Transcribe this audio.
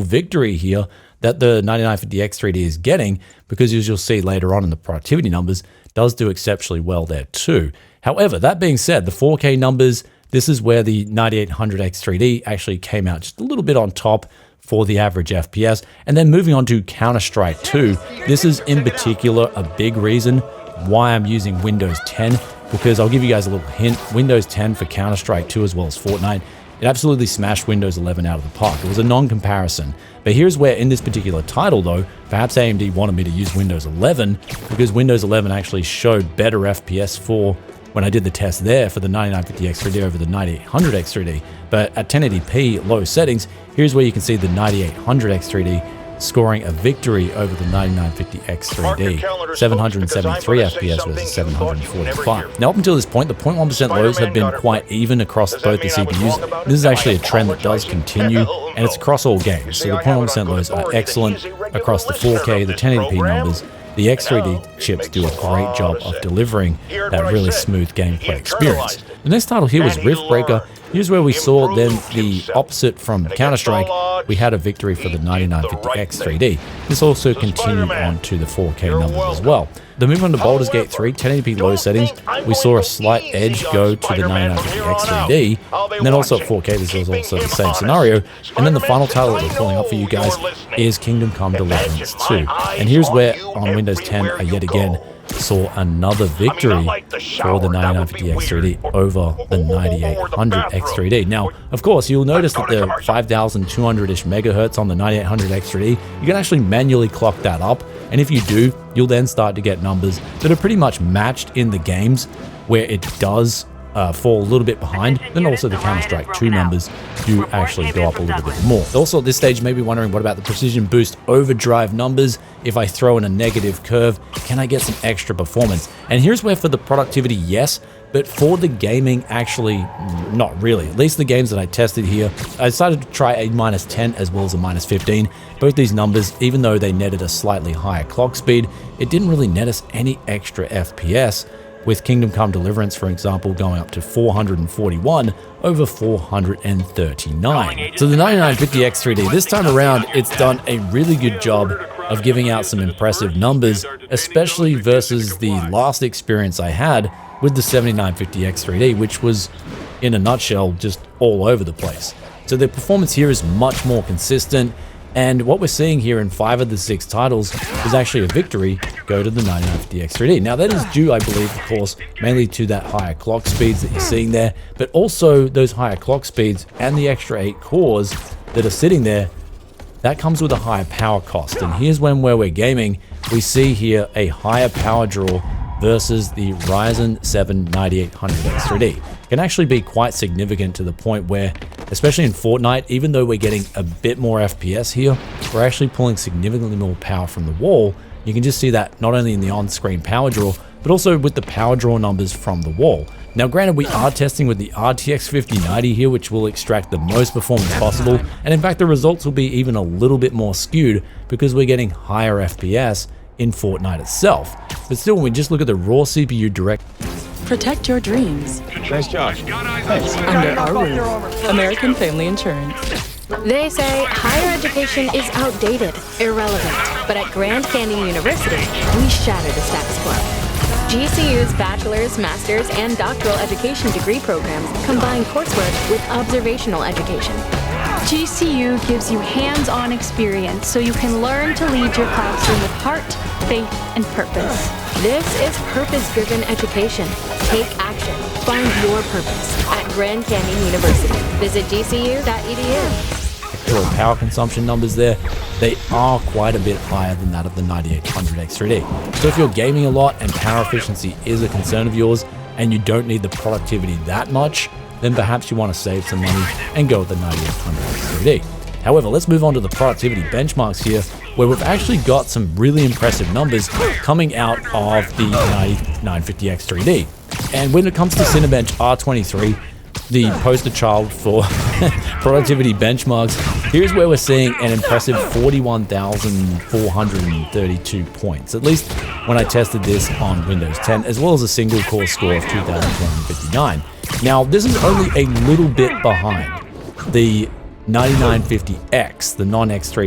victory here that the 9950X3D is getting, because as you'll see later on in the productivity numbers, does do exceptionally well there too. However, that being said, the 4K numbers, this is where the 9800X3D actually came out just a little bit on top for the average FPS. And then moving on to Counter-Strike 2, this is in particular a big reason why I'm using Windows 10, because I'll give you guys a little hint. Windows 10 for Counter-Strike 2 as well as Fortnite, it absolutely smashed Windows 11 out of the park. It was a non-comparison. But here's where, in this particular title though, perhaps AMD wanted me to use Windows 11, because Windows 11 actually showed better FPS for when I did the test there for the 9950X3D over the 9800X3D. But at 1080p low settings, here's where you can see the 9800X3D scoring a victory over the 9950X3D, 773 FPS versus 745. Now, up until this point, the 0.1% lows have been quite even across both the CPUs. This is actually a trend that does continue, and it's across all games. So the 0.1% lows are excellent across the 4K, the 1080p numbers. The X3D chips do a great job of delivering that really smooth gameplay experience. The next title here was Riftbreaker. Here's where we saw then the opposite from Counter-Strike. We had a victory for the 9950X3D. This also continued on to the 4K numbers as well. The move on to Baldur's Gate 3, 1080p low settings, we saw a slight edge go to the 9950X3D, and then also at 4K this was also the same scenario. And then the final title that we're pulling up for you guys is Kingdom Come Deliverance 2. And here's where on Windows 10 I yet again saw another victory for the 9950X3D over the 9800X3D. Now, of course, you'll notice that the 5200-ish megahertz on the 9800X3D, you can actually manually clock that up. And if you do, you'll then start to get numbers that are pretty much matched in the games where it does fall a little bit behind. Then also the Counter-Strike 2 numbers do actually go up a little bit more. Also at this stage, you may be wondering, what about the Precision Boost Overdrive numbers? If I throw in a negative curve, can I get some extra performance? And here's where for the productivity, yes, but for the gaming, actually, not really. At least the games that I tested here, I decided to try a -10 as well as a -15. Both these numbers, even though they netted a slightly higher clock speed, it didn't really net us any extra FPS, with Kingdom Come Deliverance, for example, going up to 441 over 439. So the 9950X3D, this time around, it's done a really good job of giving out some impressive numbers, especially versus the last experience I had with the 7950X3D, which was, in a nutshell, just all over the place. So the performance here is much more consistent, and what we're seeing here in 5 of the 6 titles is actually a victory go to the 9950X3D. Now that is due, I believe, of course, mainly to that higher clock speeds that you're seeing there, but also those higher clock speeds and the extra 8 cores that are sitting there, that comes with a higher power cost. And here's where we're gaming, we see here a higher power draw versus the Ryzen 7 9800X3D. Can actually be quite significant to the point where, especially in Fortnite, even though we're getting a bit more FPS here, we're actually pulling significantly more power from the wall. You can just see that not only in the on-screen power draw, but also with the power draw numbers from the wall. Now granted, we are testing with the RTX 5090 here, which will extract the most performance possible, and in fact the results will be even a little bit more skewed because we're getting higher FPS in Fortnite itself. But still, when we just look at the raw CPU direct... Protect your dreams. Nice job. Thanks. Under our roof. American Family Insurance. They say higher education is outdated, irrelevant, but at Grand Canyon University, we shatter the status quo. GCU's bachelor's, master's, and doctoral education degree programs combine coursework with observational education. GCU gives you hands-on experience so you can learn to lead your classroom with heart, faith, and purpose. This is purpose-driven education. Take action. Find your purpose at Grand Canyon University. Visit gcu.edu. Actual power consumption numbers there, they are quite a bit higher than that of the 9800X3D. So if you're gaming a lot and power efficiency is a concern of yours and you don't need the productivity that much, then perhaps you want to save some money and go with the 9800X3D. However, let's move on to the productivity benchmarks here, where we've actually got some really impressive numbers coming out of the 9950X3D. And when it comes to Cinebench R23, the poster child for productivity benchmarks, here's where we're seeing an impressive 41,432 points, at least when I tested this on Windows 10, as well as a single core score of 2,259. Now, this is only a little bit behind the 9950X, the non-X3D